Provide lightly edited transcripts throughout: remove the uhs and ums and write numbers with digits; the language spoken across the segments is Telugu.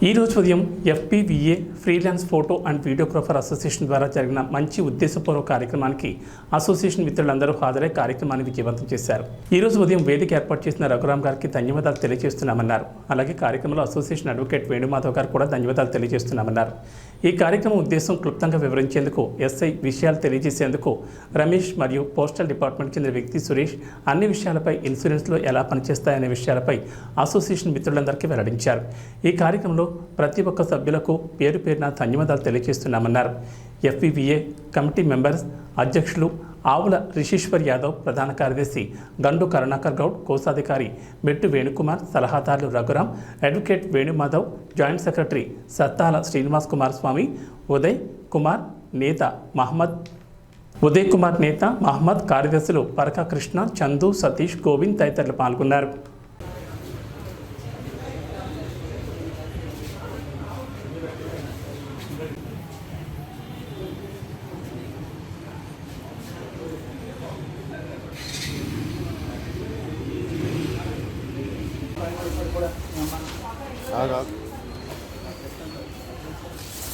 ఈ రోజు ఉదయం FPVA freelance photo and videographer association ద్వారా జరిగిన మంచి ఉద్దేశపూర్వక కార్యక్రమానికి అసోసియేషన్ మిత్రులందరూ హాజరై కార్యక్రమాన్ని విజయవంతం చేశారు. ఈ రోజు ఉదయం వేదిక ఏర్పాటు చేసిన రఘురామ్ గారికి ధన్యవాదాలు తెలియజేస్తున్నామన్నారు. అలాగే కార్యక్రమంలో అసోసియేషన్ అడ్వకేట్ వేణుమాధవ్ గారు కూడా ధన్యవాదాలు తెలియజేస్తున్నామన్నారు. ఈ కార్యక్రమం ఉద్దేశం క్లుప్తంగా వివరించేందుకు SI విషయాలు తెలియజేసేందుకు రమేష్ మరియు పోస్టల్ డిపార్ట్మెంట్ చెందిన వ్యక్తి సురేష్ అన్ని విషయాలపై ఇన్సూరెన్స్లో ఎలా పనిచేస్తాయనే విషయాలపై అసోసియేషన్ మిత్రులందరికీ వెల్లడించారు. ఈ కార్యక్రమంలో ప్రతి ఒక్క సభ్యులకు పేరు పేరున ధన్యవాదాలు తెలియజేస్తున్నామన్నారు. FPVA కమిటీ మెంబర్స్ అధ్యక్షులు ఆవుల రిషీశ్వర్ యాదవ్, ప్రధాన కార్యదర్శి గండు కరుణాకర్ గౌడ్, కోశాధికారి మెట్టు వేణుకుమార్, సలహాదారులు Raghuram, advocate Venumadhav, joint secretary Sattala Srinivas Kumar Swamy, Uday Kumar నేత మహమ్మద్, కార్యదర్శులు పరక కృష్ణ, చందు, సతీష్, గోవింద్ తదితరులు పాల్గొన్నారు.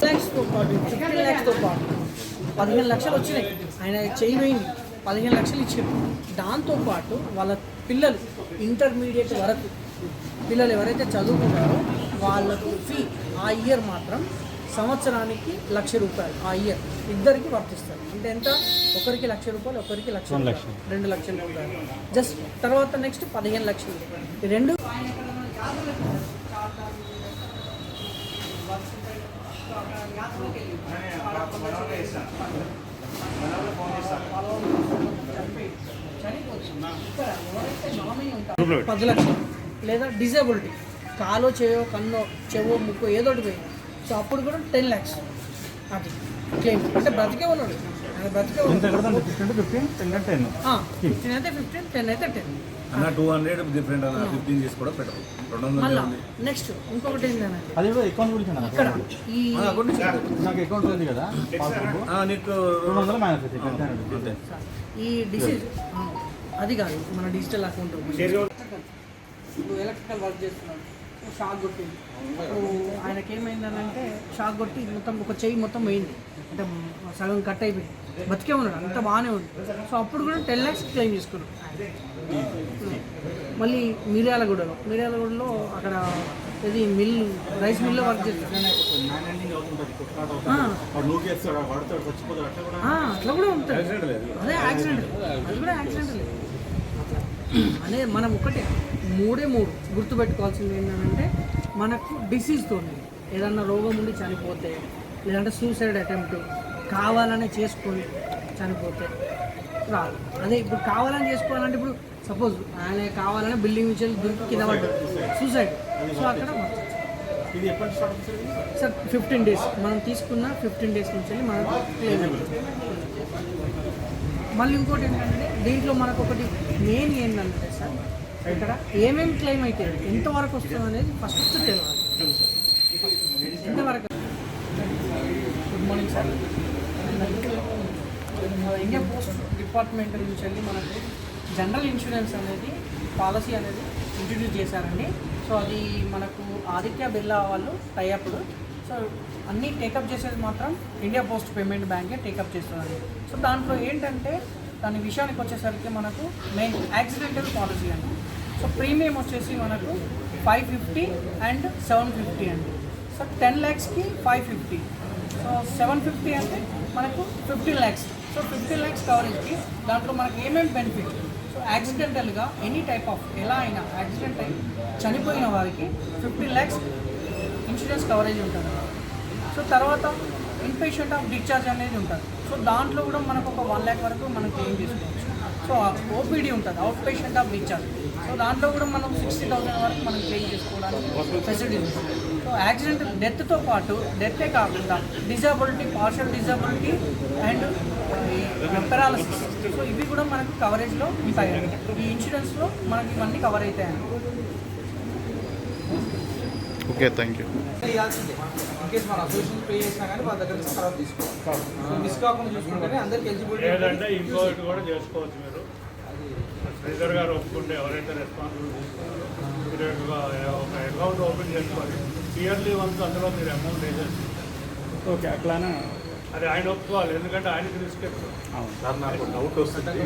లక్షలతో పాటు 15 లక్షలతో పాటు 15 లక్షలు వచ్చినాయి. ఆయన చేయబోయింది 15 లక్షలు ఇచ్చారు. దాంతోపాటు వాళ్ళ పిల్లలు ఇంటర్మీడియట్ వరకు పిల్లలు ఎవరైతే చదువుకుంటారో వాళ్ళకు ఫీ ఆ ఇయర్ మాత్రం సంవత్సరానికి ₹1,00,000 ఆ ఇయర్ ఇద్దరికి వర్తిస్తారు. అంటే ఎంత? ఒకరికి ₹1,00,000, ఒకరికి ₹2,00,000. జస్ట్ తర్వాత నెక్స్ట్ 15 లక్షలు. ఈ రెండు $10 లక్షలు లేదా డిజేబిలిటీ కాలో చేయో కన్నో చెవో ముక్కో ఏదోటి పోయింది. సో అప్పుడు కూడా 10 lakhs అది క్లెయిమ్. అంటే బ్రతికే ఉన్నాడు, బ్రతికే ఉన్నాడు. 15 అయితే 15, 10 అయితే 10. 200 డిఫరెంట్ 15 చేసి కూడా పెట్టరు. మళ్ళీ నెక్స్ట్ ఇంకొకటి ఏంటంటే అది అకౌంట్ గురించి ఇక్కడ ఈ నాకు అకౌంట్ ఉంది కదా, నీకు 200 మైనస్ అవుతుంది. ఈ డిసీజ్ అది కాదు, మన డిజిటల్ అకౌంట్. ఇప్పుడు ఎలక్ట్రికల్ వర్క్ చేస్తున్నాడు, షాక్ కొట్టింది. ఆయనకి ఏమైందనంటే షాక్ కొట్టి మొత్తం ఒక చెయ్యి మొత్తం పోయింది, అంటే సగం కట్ అయిపోయింది. బతికే ఉన్నాడు, అంత బాగానే ఉంది. సో అప్పుడు కూడా 10 lakhs క్లెయిమ్ చేసుకున్నాడు. మళ్ళీ మిర్యాలగూడలో అక్కడ ఇది రైస్ మిల్లో వర్క్ చేస్తాడు. అట్లా కూడా ఉంటుంది. అదే యాక్సిడెంట్, అది కూడా యాక్సిడెంట్ అనే మనం ఒకటే మూడు గుర్తుపెట్టుకోవాల్సింది ఏంటంటే, మనకు డిసీజ్తో ఏదన్నా రోగం ఉండి చనిపోతే, లేదంటే సూసైడ్ అటెంప్ట్ కావాలనే చేసుకొని చనిపోతే రాదు. అదే ఇప్పుడు కావాలని చేసుకోవాలంటే, ఇప్పుడు సపోజ్ ఆయన కావాలని బిల్డింగ్ నుంచి దొరికి కింద పడ్డాడు, సూసైడ్. సో అక్కడ సార్ 15 days మనం తీసుకున్న 15 days నుంచి మనం క్లెయిమ్ అవుతుంది. మళ్ళీ ఇంకోటి ఏంటంటే, దీంట్లో మనకు ఒకటి మెయిన్ ఏంటంటే సార్, ఇక్కడ ఏమేమి క్లెయిమ్ అయితే ఎంతవరకు వస్తుంది అనేది ఫస్ట్ తెలియాలి. ఎంతవరకు? Good morning sir. India post department నుంచి వెళ్ళి మనకు జనరల్ ఇన్సూరెన్స్ అనేది పాలసీ అనేది ఇంట్రడ్యూస్ చేశారండి. సో అది మనకు ఆదిత్య బిర్లా వాళ్ళు టైఅప్లు. సో అన్నీ టేకప్ చేసేది మాత్రం ఇండియా పోస్ట్ పేమెంట్ బ్యాంకే టేకప్ చేస్తుందండి. సో దాంట్లో ఏంటంటే, దాని విషయానికి వచ్చేసరికి మనకు మెయిన్ యాక్సిడెంటల్ పాలసీ అండి. సో ప్రీమియం వచ్చేసి మనకు 550 అండ్ 750 అండి. సో 10 lakhsకి 550, సో 750 అంటే మనకు 15 lakhs. సో 15 lakhs కవరేజ్కి దాంట్లో మనకు ఏమేమి బెనిఫిట్. సో యాక్సిడెంటల్గా ఎనీ టైప్ ఆఫ్ ఎలా అయినా యాక్సిడెంట్ అయి చనిపోయిన వారికి 15 lakhs ఇన్సూరెన్స్ కవరేజ్ ఉంటుంది. సో తర్వాత ఇన్పేషెంట్ ఆఫ్ డిశ్చార్జ్ అనేది ఉంటుంది. సో దాంట్లో కూడా మనకు ఒక 1 lakh వరకు మనం క్లెయిమ్ చేసుకోవచ్చు. సో OPD ఉంటుంది, out patient of discharge. So దాంట్లో కూడా మనం 60,000 వరకు మనం క్లెయిమ్ చేసుకోవడానికి ఫెసిలిటీస్ ఉంటుంది. సో యాక్సిడెంట్ డెత్తో పాటు, డెత్తే కాకుండా disability, partial disability and paralysis, so ఇవి కూడా మనకు కవరేజ్లో ఉంటాయండి. ఈ ఇన్సూరెన్స్లో మనకి ఇవన్నీ కవర్ అవుతాయండి. Okay, thank you. ఇన్కేస్ మన అసోసియేషన్ పే చేసినా కానీ వాళ్ళ దగ్గర నుంచి తర్వాత తీసుకోవాలి. మిస్ కాకుండా చూసుకుంటేనే అందరికి ఎలిజిబిలిటీ. లేదంటే ఇంకోటి కూడా చేసుకోవచ్చు. మీరు శ్రీధర్ గారు ఒప్పుకుంటే ఎవరైతే రెస్పాన్సిబిలిటీ తీసుకున్నారో ఒక అకౌంట్ ఓపెన్ చేసుకోవాలి. ఇయర్లీ వన్స్ అందులో మీరు అమౌంట్ వేసేసి ఓకే అట్లానే అది ఆయన ఒప్పుకోవాలి, ఎందుకంటే ఆయనకి రిస్క్ ఎక్కువ. సార్ నాకు డౌట్ వస్తుంది.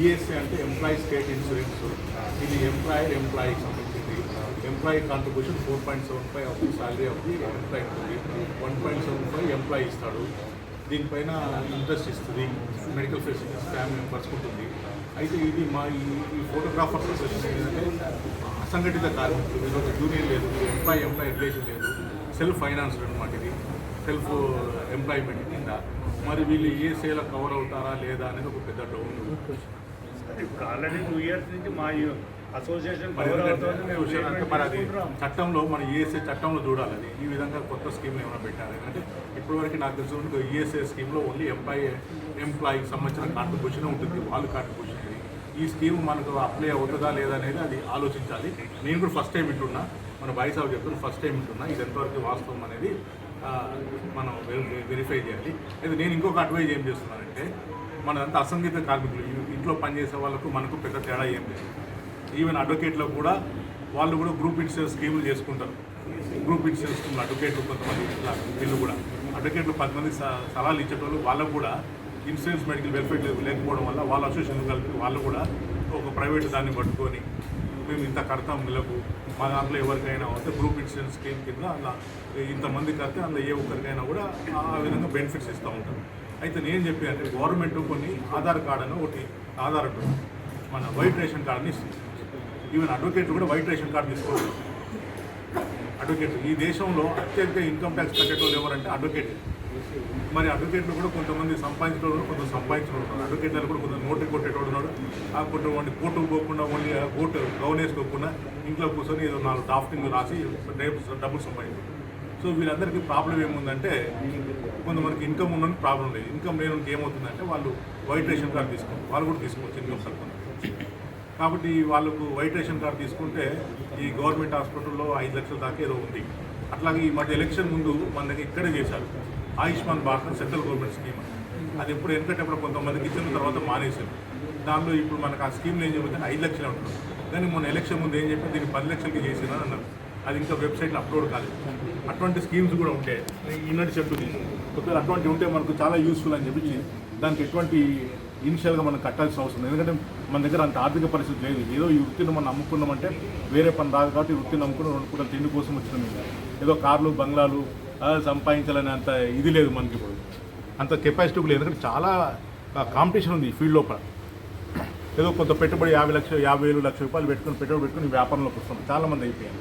ఈఎస్ఐ అంటే ఎంప్లాయీ స్టేట్ ఇన్సూరెన్స్, ఇది ఎంప్లాయీకి సంబంధించింది. Employee contribution 4.75 of the salary of the employee ఉంటుంది. 1.75 ఎంప్లాయీ ఇస్తాడు. దీనిపైన ఇంట్రెస్ట్ ఇస్తుంది. మెడికల్ ఫెసిలిటీస్ ఫ్యామిలీ మెంబర్స్ ఉంటుంది. అయితే ఇది మా ఈ ఫోటోగ్రాఫర్స్ అసోసియేషన్ ఏంటంటే అసంఘటిత కార్మికులు, వీళ్ళు ఒక యూనియన్ లేదు, ఎంప్లాయీ రిలేషన్ లేదు, సెల్ఫ్ ఫైనాన్స్డ్ అనమాట. ఇది సెల్ఫ్ ఎంప్లాయ్మెంట్ కింద. మరి వీళ్ళు ఈఎస్ఐలో కవర్ అవుతారా లేదా అనేది ఒక పెద్ద డౌట్. ఇప్పుడు ఆల్రెడీ 2 years నుంచి మా అసోసియేషన్ మరి అంటే మరి అది చట్టంలో మన ఈఎస్ఐ చట్టంలో చూడాలి. అది ఈ విధంగా కొత్త స్కీమ్ ఏమైనా పెట్టారు. ఎందుకంటే ఇప్పటివరకు నాకు తెలిసిన ఈఎస్ఐ స్కీమ్లో ఓన్లీ ఎంప్లాయీకి సంబంధించిన కాంట్రిబ్యూషన్ ఉంటుంది, వాళ్ళు కాంట్రిబ్యూషన్. ఈ స్కీమ్ మనకు అప్లై అవుతుందా లేదా అనేది అది ఆలోచించాలి. నేను కూడా ఫస్ట్ టైం వింటున్నా, మన బాయ్స్ ఆఫ్ చెప్తున్నా, ఫస్ట్ టైం వింటున్నా. ఇది ఎంతవరకు వాస్తవం అనేది మనం వెరిఫై చేయాలి. అయితే నేను ఇంకొక అడ్వైజ్ ఏం చేస్తున్నానంటే, మనంతా అసంఘటిత కార్మికులు, ఇంట్లో పనిచేసే వాళ్ళకు మనకు పెద్ద తేడా ఏం లేదు. ఈవెన్ అడ్వకేట్లో కూడా వాళ్ళు కూడా గ్రూప్ ఇన్సూరెన్స్ స్కీములు చేసుకుంటారు. గ్రూప్ ఇన్సూరెన్స్ స్కీములు అడ్వకేట్లు కొంతమంది ఇట్లా వీళ్ళు కూడా అడ్వకేట్లు 10 మంది సలహాలు ఇచ్చేటోళ్ళు, వాళ్ళకు కూడా ఇన్సూరెన్స్ మెడికల్ వెల్ఫేర్ లేకపోవడం వల్ల వాళ్ళ అసోసియేషన్ కలిపి వాళ్ళు కూడా ఒక ప్రైవేట్ దాన్ని పట్టుకొని మేము ఇంత కడతాం నెలకు, మా దాంట్లో ఎవరికైనా వస్తే గ్రూప్ ఇన్సూరెన్స్ స్కీమ్ కింద అలా ఇంతమంది కడితే అందులో ఏ ఒక్కరికైనా కూడా ఆ విధంగా బెనిఫిట్స్ ఇస్తూ ఉంటాం. అయితే నేను చెప్పి అంటే గవర్నమెంట్ కొన్ని ఆధార్ కార్డు అని ఒకటి ఆధార్ మన వైట్ రేషన్ కార్డుని ఇస్తుంది. ఈవెన్ అడ్వకేట్లు కూడా వైట్ రేషన్ కార్డు తీసుకోవాలి. అడ్వకేట్ ఈ దేశంలో అత్యధిక ఇన్కమ్ ట్యాక్స్ కట్టేటోళ్ళు ఎవరంటే అడ్వకేట్. మరి అడ్వకేట్లు కూడా కొంతమంది సంపాదించేటోళ్ళు, కొంత సంపాదించిన ఉంటారు. అడ్వకేట్లు కూడా కొంత నోటు కొట్టేటోడు ఉన్నాడు. ఆ కొంతమంది కోర్టుకు పోకుండా ఓన్లీ కోర్టు గవర్నేసుకోకుండా ఇంట్లో కూర్చొని ఏదో 4 డ్రాఫ్టింగ్ రాసి డబ్బులు సంపాదించారు. సో వీళ్ళందరికీ ప్రాబ్లం ఏముందంటే, కొంతమందికి ఇన్కమ్ ఉన్నది ప్రాబ్లం లేదు. ఇన్కమ్ లేని ఏమవుతుందంటే వాళ్ళు వైట్ రేషన్ కార్డు తీసుకోవాలి. వాళ్ళు కూడా తీసుకోవచ్చు ఇన్కమ్ సర్పంచ్. కాబట్టి వాళ్ళకు వైట్ రేషన్ కార్డు తీసుకుంటే ఈ గవర్నమెంట్ హాస్పిటల్లో 5 లక్షల దాకా ఏదో ఉంది. అట్లాగే ఈ మధ్య ఎలక్షన్ ముందు మన దగ్గర ఇక్కడే చేశారు Ayushman Bharat central government scheme. అది ఎప్పుడు ఎందుకంటే కొంతమందికి ఇచ్చిన తర్వాత మానేశారు. దానిలో ఇప్పుడు మనకు ఆ స్కీమ్లో ఏం చెబుతుంటే 5 లక్షలు ఉంటుంది. కానీ మొన్న ఎలక్షన్ ముందు ఏం చెప్పి దీన్ని 10 లక్షలకి చేసినా అన్నారు. అది ఇంకా వెబ్సైట్లో అప్లోడ్ కాలేదు. అటువంటి స్కీమ్స్ కూడా ఉంటాయి. ఈనాటి చెప్తుంది ఒకవేళ అటువంటి ఉంటే మనకు చాలా యూస్ఫుల్ అని చెప్పి దానికి ఎటువంటి ఇనిషియల్గా మనం కట్టాల్సిన అవసరం లేదు. ఎందుకంటే మన దగ్గర అంత ఆర్థిక పరిస్థితి లేదు. ఏదో ఈ వృత్తిని మనం అమ్ముకున్నామంటే వేరే పని రాదు కాబట్టి ఈ వృత్తిని అమ్ముకుని 2 పూటలు తిండి కోసం వచ్చిన మీద ఏదో కార్లు బంగ్లాలు సంపాదించాలని అంత ఇది లేదు మనకి. ఇప్పుడు అంత కెపాసిటీ లేదు. ఎందుకంటే చాలా కాంపిటీషన్ ఉంది ఈ ఫీల్డ్ లోపల. ఏదో కొంత పెట్టుబడి 50,000 లక్ష రూపాయలు పెట్టుబడి పెట్టుకుని వ్యాపారంలోకి వస్తున్నాం చాలామంది అయిపోయారు.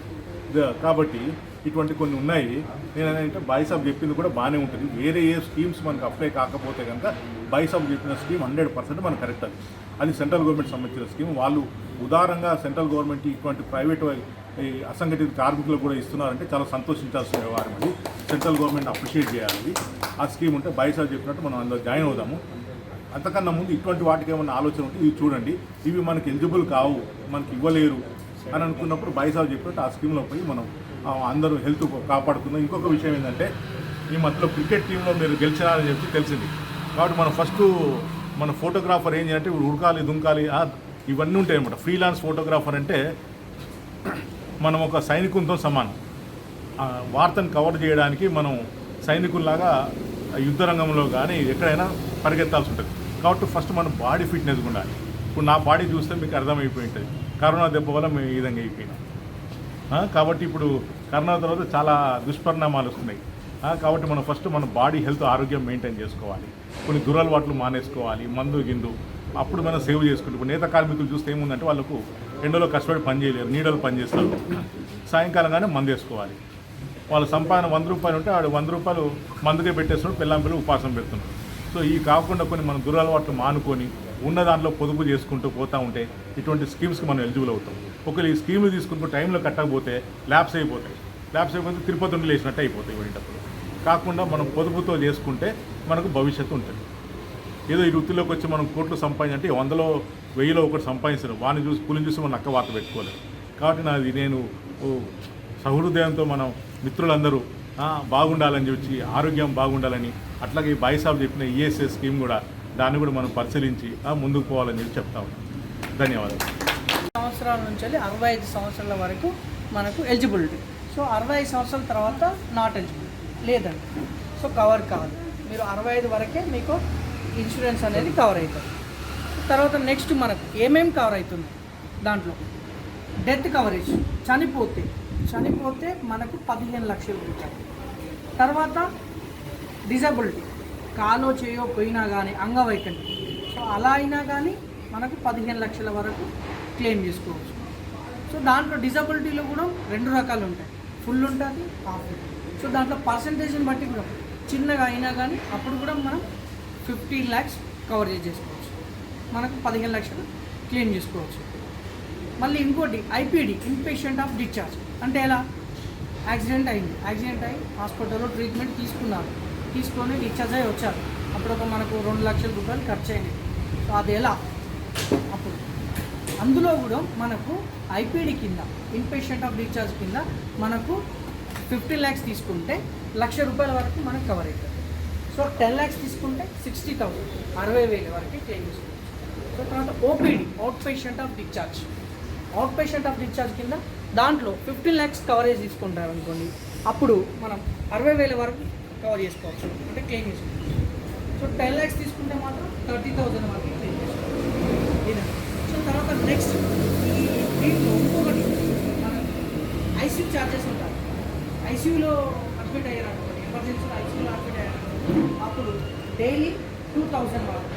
కాబట్టి ఇటువంటి కొన్ని ఉన్నాయి. నేను ఏంటంటే బాయ్సాబ్ చెప్పింది కూడా బాగానే ఉంటుంది. వేరే ఏ స్కీమ్స్ మనకు అప్లై కాకపోతే కనుక బాయ్సాబ్ చెప్పిన స్కీమ్ 100% మనకు కరెక్ట్. అది సెంట్రల్ గవర్నమెంట్ సంబంధించిన స్కీమ్. వాళ్ళు ఉదారంగా సెంట్రల్ గవర్నమెంట్ ఇటువంటి ప్రైవేట్ ఈ అసంఘటిత కార్మికులు కూడా ఇస్తున్నారంటే చాలా సంతోషించాల్సిన వ్యవహారం. అది సెంట్రల్ గవర్నమెంట్ అప్రిషియేట్ చేయాలి. ఆ స్కీమ్ ఉంటే బాయ్సాబ్ చెప్పినట్టు మనం అందులో జాయిన్ అవుదాము. అంతకన్నా ముందు ఇటువంటి వాటికి ఏమన్నా ఆలోచన ఉంటే ఇవి చూడండి. ఇవి మనకి ఎలిజిబుల్ కావు, మనకి ఇవ్వలేరు అని అనుకున్నప్పుడు బాయ్సాబ్ చెప్పినట్టు ఆ స్కీమ్లో పోయి మనం అందరూ హెల్త్ కాపాడుకుందాం. ఇంకొక విషయం ఏంటంటే, ఈ మధ్యలో క్రికెట్ టీంలో మీరు గెలిచినారని చెప్పి తెలిసింది. కాబట్టి మనం ఫస్ట్ మన ఫోటోగ్రాఫర్ ఏం చేయాలంటే ఉడకాలి దుంకాలి ఇవన్నీ ఉంటాయి అన్నమాట. ఫ్రీలాన్స్ ఫోటోగ్రాఫర్ అంటే మనం ఒక సైనికులతో సమానం. వార్తను కవర్ చేయడానికి మనం సైనికుల్లాగా యుద్ధ రంగంలో కానీ ఎక్కడైనా పరిగెత్తాల్సి ఉంటుంది. కాబట్టి ఫస్ట్ మనం బాడీ ఫిట్నెస్ ఉండాలి. ఇప్పుడు నా బాడీ చూస్తే మీకు అర్థమైపోయి ఉంటుంది. కరోనా దెబ్బ వల్ల మేము ఈ విధంగా అయిపోయినాం. కాబట్టి ఇప్పుడు కరోనా తర్వాత చాలా దుష్పరిణామాలు వస్తున్నాయి. కాబట్టి మనం ఫస్ట్ మన బాడీ హెల్త్ ఆరోగ్యం మెయింటైన్ చేసుకోవాలి. కొన్ని దురలవాట్లు మానేసుకోవాలి, మందు గిందు అప్పుడు మనం సేవ్ చేసుకుంటాం. ఇప్పుడు నేత కార్మికులు చూస్తే ఏముందంటే వాళ్ళకు ఎండలో కష్టపడి పని చేయలేరు, నీడలు పని చేస్తారు. సాయంకాలంగానే మందు వేసుకోవాలి. వాళ్ళ సంపాదన 100 రూపాయలు ఉంటే ఆడు 100 రూపాయలు మందుకే పెట్టేస్తున్నాడు, పిల్లలు ఉపాసం పెడుతున్నాడు. సో ఈ కాకుండా కొన్ని మనం దురలవాట్లు మానుకొని ఉన్న దాంట్లో పొదుపు చేసుకుంటూ పోతూ ఉంటే ఇటువంటి స్కీమ్స్కి మనం ఎలిజిబుల్ అవుతాం. ఒకవేళ ఈ స్కీమ్లు తీసుకుంటూ టైంలో కట్టకపోతే ల్యాబ్స్ అయిపోతాయి. తిరుపతి ఉండి లేచినట్టు అయిపోతాయి. ఇవ్వటప్పుడు కాకుండా మనం పొదుపుతో చేసుకుంటే మనకు భవిష్యత్తు ఉంటుంది. ఏదో ఈ వృత్తిలోకి వచ్చి మనం కోట్లు సంపాదించంటే 100లో 1000లో ఒకటి సంపాదించడం, వాడిని చూసి పులిని చూసి మనం అక్క వార్త పెట్టుకోలేదు. కాబట్టి నేను సహృదయంతో మనం మిత్రులందరూ బాగుండాలని చెప్పి ఆరోగ్యం బాగుండాలని, అట్లాగే ఈ బాయ్సాబ్ చెప్పిన ఈఎస్ఐ స్కీమ్ కూడా దాన్ని కూడా మనం పరిశీలించి ముందుకు పోవాలని చెప్పి చెప్తా ఉన్నాం. ధన్యవాదాలు. సంవత్సరాల నుంచి 65 సంవత్సరాల వరకు మనకు ఎలిజిబిలిటీ. సో 65 సంవత్సరాల తర్వాత నాట్ ఎలిజిబుల్ లేదండి. సో కవర్ కాదు. మీరు 65 వరకే మీకు ఇన్సూరెన్స్ అనేది కవర్ అవుతుంది. తర్వాత నెక్స్ట్ మనకు ఏమేమి కవర్ అవుతుంది దాంట్లో డెత్ కవరేజ్, చనిపోతే మనకు 15 లక్షలు ఉంటాయి. తర్వాత డిజబిలిటీ, కాలో చేయో పోయినా కానీ అంగవైకల్యం, సో అలా అయినా కానీ మనకు 15 లక్షల వరకు క్లెయిమ్ చేసుకోవచ్చు. సో దాంట్లో డిజబిలిటీలో కూడా 2 రకాలు ఉంటాయి, ఫుల్ ఉంటుంది, హాఫ్ ఉంటుంది. సో దాంట్లో పర్సంటేజ్ని బట్టి కూడా చిన్నగా అయినా కానీ అప్పుడు కూడా మనం 15 lakhs కవరేజ్ చేసుకోవచ్చు, మనకు 15 లక్షలు క్లెయిమ్ చేసుకోవచ్చు. మళ్ళీ ఇంకోటి ఐపీడీ, ఇన్పేషెంట్ ఆఫ్ డిశ్చార్జ్, అంటే ఎలా యాక్సిడెంట్ అయ్యి హాస్పిటల్లో ట్రీట్మెంట్ తీసుకొని డిశ్చార్జ్ అయ్యి వచ్చారు, అప్పుడు ఒక మనకు 2 లక్షల రూపాయలు ఖర్చు అయినాయి. సో అది ఎలా అప్పుడు అందులో కూడా మనకు ఐపీడీ కింద ఇన్పేషెంట్ ఆఫ్ డిశ్చార్జ్ కింద మనకు 15 lakhs తీసుకుంటే 1,00,000 రూపాయల వరకు మనకు కవర్ అవుతుంది. సో 10 lakhs తీసుకుంటే 60,000, 60,000 వరకు క్లెయిమ్ చేసుకోవచ్చు. సో తర్వాత OPD, out patient of discharge కింద దాంట్లో 15 lakhs కవరేజ్ తీసుకుంటారు అనుకోండి, అప్పుడు మనం 60,000 వరకు కవర్ చేసుకోవచ్చు, అంటే క్లెయిమ్ చేసుకోవచ్చు. సో 10 lakhs తీసుకుంటే మాత్రం 30,000 వరకు క్లెయిమ్ చేసుకోవచ్చు. ఇదే. సో తర్వాత నెక్స్ట్ దీంట్లో ఇంకొకటి మన ఐసీయూ ఛార్జెస్ ఉంటాయి. ఐసీయూలో అడ్మిట్ అయ్యారు అనుకోండి, ఎమర్జెన్సీలో ఐసీయూలో అడ్మిట్ అయ్యారు అప్పుడు డైలీ 2,000 వరకు,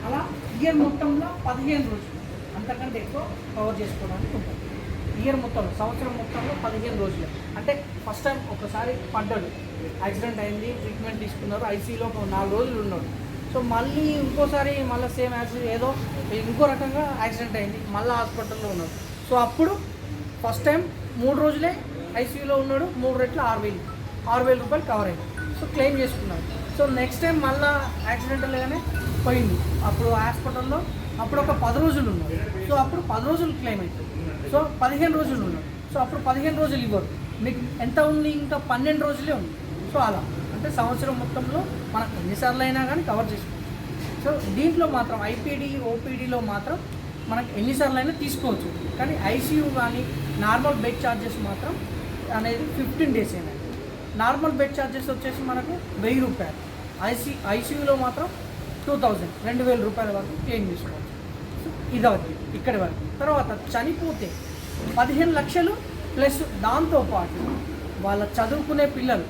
అలా ఇయర్ మొత్తంలో 15 రోజులు అంతకంటే ఎక్కువ కవర్ చేసుకోవడానికి ఉంటుంది. ఇయర్ మొత్తంలో, సంవత్సరం మొత్తంలో 15 రోజులు. అంటే ఫస్ట్ టైం ఒకసారి పడ్డాడు, యాక్సిడెంట్ అయింది, ట్రీట్మెంట్ తీసుకున్నారు, ఐసీయూలో 4 రోజులు ఉన్నాడు. సో మళ్ళీ ఇంకోసారి మళ్ళీ సేమ్ యాక్సిడెంట్ ఏదో ఇంకో రకంగా యాక్సిడెంట్ అయింది, మళ్ళీ హాస్పిటల్లో ఉన్నాడు. సో అప్పుడు ఫస్ట్ టైం 3 రోజులే ఐసీయూలో ఉన్నాడు, 3 రెట్లు 6,000 రూపాయలు కవర్ అయింది. సో క్లెయిమ్ చేసుకున్నాడు. సో నెక్స్ట్ టైం మళ్ళీ యాక్సిడెంటల్గానే పోయింది, అప్పుడు హాస్పిటల్లో అప్పుడు ఒక 10 రోజులు ఉన్నాడు. సో అప్పుడు 10 రోజులు క్లెయిమ్ అవుతుంది. సో 15 రోజులు ఉన్నాడు. సో అప్పుడు 15 రోజులు ఇవ్వరు, మీకు ఎంత ఉంది, ఇంకా 12 రోజులే ఉంది. సో అలా అంటే సంవత్సరం మొత్తంలో మనకు ఎన్నిసార్లు అయినా కానీ కవర్ చేసుకోవచ్చు. సో దీంట్లో మాత్రం ఐపీడీ, ఓపీడీలో మాత్రం మనకు ఎన్నిసార్లు అయినా తీసుకోవచ్చు. కానీ ఐసీయూ కానీ నార్మల్ బెడ్ ఛార్జెస్ మాత్రం అనేది 15 days అయినా. నార్మల్ బెడ్ ఛార్జెస్ వచ్చేసి మనకు 1,000 రూపాయలు, ఐసీయూలో మాత్రం 2,000, 2,000 రూపాయల వరకు క్లెయిమ్ చేసుకోవచ్చు. సో ఇదవుతుంది ఇక్కడి వరకు. తర్వాత చనిపోతే 15 లక్షలు ప్లస్ దాంతోపాటు వాళ్ళ చదువుకునే పిల్లలు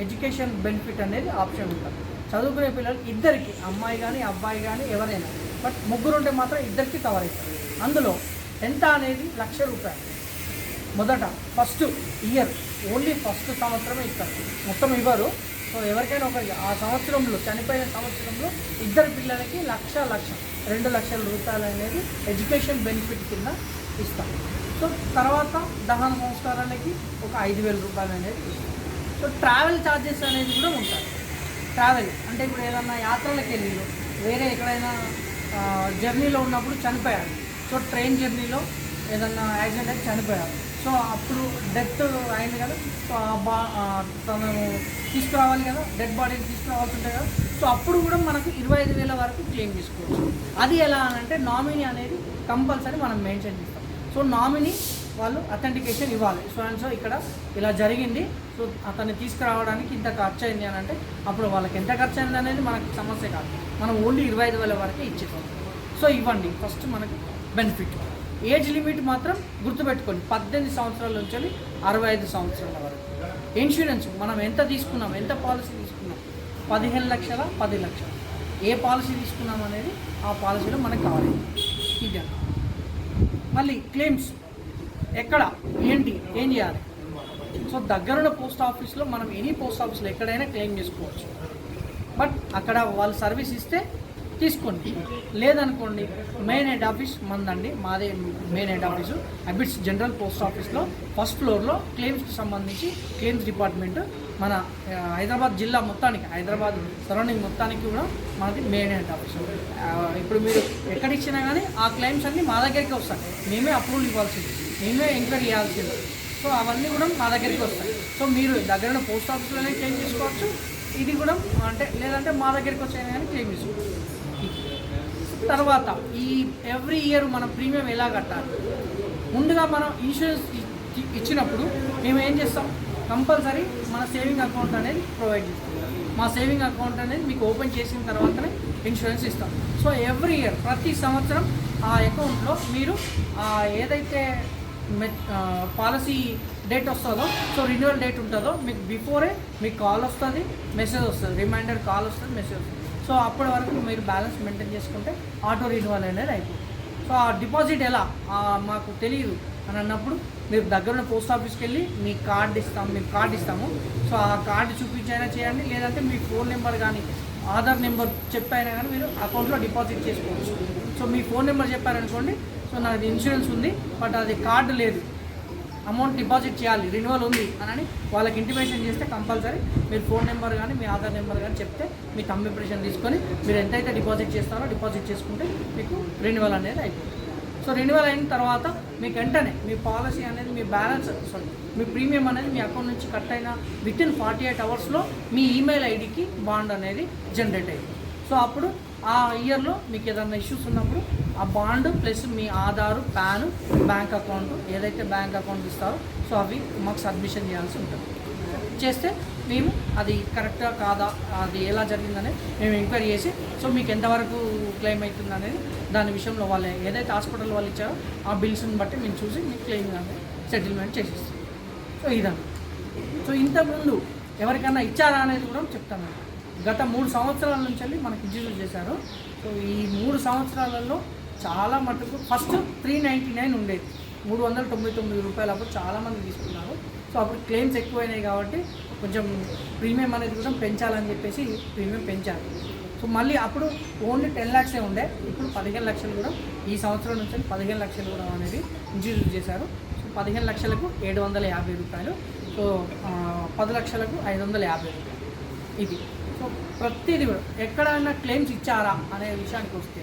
ఎడ్యుకేషన్ బెనిఫిట్ అనేది ఆప్షన్ ఉంటుంది. చదువుకునే పిల్లలు ఇద్దరికి, అమ్మాయి కానీ అబ్బాయి కానీ ఎవరైనా, బట్ ముగ్గురు ఉంటే మాత్రం ఇద్దరికి కవర్ అవుతుంది. అందులో ఎంత అనేది 1,00,000 రూపాయలు మొదట ఫస్ట్ ఇయర్, ఓన్లీ ఫస్ట్ సంవత్సరమే ఇస్తారు, మొత్తం ఇవ్వరు. సో ఎవరికైనా ఒకరికి ఆ సంవత్సరంలో, చనిపోయిన సంవత్సరంలో ఇద్దరు పిల్లలకి 2 లక్షల రూపాయలు అనేది ఎడ్యుకేషన్ బెనిఫిట్ కింద ఇస్తాం. సో తర్వాత దహన సంస్కారానికి ఒక 5,000 రూపాయలు అనేది ఇస్తాం. సో ట్రావెల్ ఛార్జెస్ అనేది కూడా ఉంటాయి. ట్రావెల్ అంటే ఇప్పుడు ఏదన్నా యాత్రలకు వెళ్ళి వేరే ఎక్కడైనా జర్నీలో ఉన్నప్పుడు చనిపోయారు, సో ట్రైన్ జర్నీలో ఏదన్నా యాక్సిడెంట్ అయితే చనిపోయారు, సో అప్పుడు డెత్ అయింది కదా, సో తను తీసుకురావాలి కదా, డెడ్ బాడీని తీసుకురావాల్సి ఉంటుంది కదా. సో అప్పుడు కూడా మనకు 25,000 వరకు క్లెయిమ్ చేసుకోవచ్చు. అది ఎలా అంటే నామినీ అనేది కంపల్సరీ మనం మెన్షన్ చేస్తాం. సో నామినీ వాళ్ళు అథెంటికేషన్ ఇవ్వాలి. సో ఇక్కడ ఇలా జరిగింది, సో అతన్ని తీసుకురావడానికి ఇంత ఖర్చు అయింది అని అంటే అప్పుడు వాళ్ళకి ఎంత ఖర్చు అయింది అనేది మనకు సమస్య కాదు, మనం ఓన్లీ 25,000 వరకే ఇచ్చేస్తాం. సో ఇవ్వండి ఫస్ట్ మనకి బెనిఫిట్. ఏజ్ లిమిట్ మాత్రం గుర్తుపెట్టుకోండి, 18 సంవత్సరాల నుంచి 65 సంవత్సరాల వరకు. ఇన్సూరెన్స్ మనం ఎంత తీసుకున్నాం, ఎంత పాలసీ తీసుకున్నాం, 15 లక్షల, 10 లక్షలు, ఏ పాలసీ తీసుకున్నాం అనేది ఆ పాలసీలో మనకు కావాలి. ఇది మళ్ళీ క్లెయిమ్స్ ఎక్కడ ఏంటి ఏం చేయాలి. సో దగ్గరున్న పోస్ట్ ఆఫీస్లో మనం ఎనీ పోస్ట్ ఆఫీస్లో ఎక్కడైనా క్లెయిమ్ చేసుకోవచ్చు. బట్ అక్కడ వాళ్ళు సర్వీస్ ఇస్తే తీసుకోండి, లేదనుకోండి మెయిన్ హెడ్ ఆఫీస్ మందండి, మాదే main head office Abids general post ఆఫీస్లో ఫస్ట్ ఫ్లోర్లో క్లెయిమ్స్కి సంబంధించి క్లెయిమ్స్ డిపార్ట్మెంట్ మన హైదరాబాద్ జిల్లా మొత్తానికి, హైదరాబాద్ సరౌండింగ్ మొత్తానికి కూడా మనది మెయిన్ హెడ్ ఆఫీసు. ఇప్పుడు మీరు ఎక్కడ ఇచ్చినా కానీ ఆ క్లెయిమ్స్ అన్నీ మా దగ్గరికి వస్తాయి, మేమే అప్రూవల్ ఇవ్వాల్సింది, మేమే ఎంక్వైరీ చేయాల్సింది. సో అవన్నీ కూడా మా దగ్గరికి వస్తాయి. సో మీరు దగ్గర పోస్ట్ ఆఫీస్లోనే క్లెయిమ్ చేసుకోవచ్చు, ఇది కూడా అంటే లేదంటే మా దగ్గరికి వచ్చాయని కానీ క్లెయిమ్ చేసుకోవచ్చు. తర్వాత ఈ ఎవ్రీ ఇయర్ మనం ప్రీమియం ఎలా కట్టాలి, ముందుగా మనం ఇన్సూరెన్స్ ఇచ్చినప్పుడు మేము ఏం చేస్తాం, కంపల్సరీ మన సేవింగ్ అకౌంట్ అనేది ప్రొవైడ్ చేస్తాం. మా సేవింగ్ అకౌంట్ అనేది మీకు ఓపెన్ చేసిన తర్వాతనే ఇన్సూరెన్స్ ఇస్తాం. సో ఎవ్రీ ఇయర్ ప్రతి సంవత్సరం ఆ అకౌంట్లో మీరు ఏదైతే పాలసీ డేట్ వస్తుందో, సో రిన్యూవల్ డేట్ ఉంటుందో మీకు బిఫోరే మీకు కాల్ వస్తుంది, మెసేజ్ వస్తుంది, రిమైండర్ కాల్ వస్తుంది, మెసేజ్ వస్తుంది. సో అప్పటి వరకు మీరు బ్యాలెన్స్ మెయింటైన్ చేసుకుంటే ఆటో రిన్యూవల్ అనేది అయిపోతుంది. సో ఆ డిపాజిట్ ఎలా మాకు తెలియదు అని అన్నప్పుడు మీరు దగ్గరున్న పోస్ట్ ఆఫీస్కి వెళ్ళి మీ కార్డు ఇస్తాము. సో ఆ కార్డు చూపించైనా చేయండి, లేదంటే మీ ఫోన్ నెంబర్ కానీ ఆధార్ నెంబర్ చెప్పైనా కానీ మీరు అకౌంట్లో డిపాజిట్ చేసుకోవచ్చు. సో మీ ఫోన్ నెంబర్ చెప్పారనుకోండి, సో నాది ఇన్సూరెన్స్ ఉంది బట్ అది కార్డు లేదు, అమౌంట్ డిపాజిట్ చేయాలి, రెన్యువల్ ఉంది అని వాళ్ళకి ఇంటిమేషన్ చేస్తే కంపల్సరీ మీరు ఫోన్ నెంబర్ కానీ మీ ఆధార్ నెంబర్ కానీ చెప్తే మీ థంబ్ ఇంప్రెషన్ తీసుకొని మీరు ఎంతైతే డిపాజిట్ చేస్తారో డిపాజిట్ చేసుకుంటే మీకు రెన్యువల్ అనేది అయిపోతుంది. సో రెన్యువల్ అయిన తర్వాత మీకు వెంటనే మీ పాలసీ అనేది మీ ప్రీమియం అనేది మీ అకౌంట్ నుంచి కట్ అయిన వితిన్ 48 అవర్స్లో మీ ఈమెయిల్ ఐడికి బాండ్ అనేది జనరేట్ అయ్యింది. సో అప్పుడు ఆ ఇయర్లో మీకు ఏదైనా ఇష్యూస్ ఉన్నప్పుడు ఆ బాండ్ ప్లస్ మీ ఆధారు, పాన్, బ్యాంక్ అకౌంట్ ఏదైతే బ్యాంక్ అకౌంట్ ఇస్తారో సో అవి మాకు సబ్మిషన్ చేయాల్సి ఉంటుంది. చేస్తే మేము అది కరెక్టా కాదా, అది ఎలా జరిగిందనేది మేము ఎంక్వైరీ చేసి సో మీకు ఎంతవరకు క్లెయిమ్ అవుతుంది అనేది దాని విషయంలో వాళ్ళు ఏదైతే హాస్పిటల్ వాళ్ళు ఇచ్చారో ఆ బిల్స్ని బట్టి మేము చూసి మీకు క్లెయిమ్ అనేది సెటిల్మెంట్ చేసేస్తాం. సో ఇదండి. సో ఇంతకుముందు ఎవరికైనా ఇచ్చారా అనేది కూడా చెప్తాను. గత 3 సంవత్సరాల నుంచి వెళ్ళి మనకి ఇంట్రడ్యూస్ చేశారు. సో ఈ 3 సంవత్సరాలలో చాలా మటుకు ఫస్ట్ 399 ఉండేది, 399 రూపాయలు అప్పుడు చాలామంది తీసుకున్నారు. సో అప్పుడు క్లెయిమ్స్ ఎక్కువైనాయి కాబట్టి కొంచెం ప్రీమియం అనేది కూడా పెంచాలని చెప్పేసి ప్రీమియం పెంచారు. సో మళ్ళీ అప్పుడు ఓన్లీ 10 lakhs ఉండే, ఇప్పుడు 15 లక్షలు కూడా ఈ సంవత్సరం నుంచి 15 లక్షలు కూడా అనేది ఇంట్రడ్యూస్ చేశారు. సో 15 లక్షలకు 750 రూపాయలు, సో 10 లక్షలకు 550 రూపాయలు ఇది. సో ప్రతిదీ కూడా ఎక్కడైనా క్లెయిమ్స్ ఇచ్చారా అనే విషయానికి వస్తే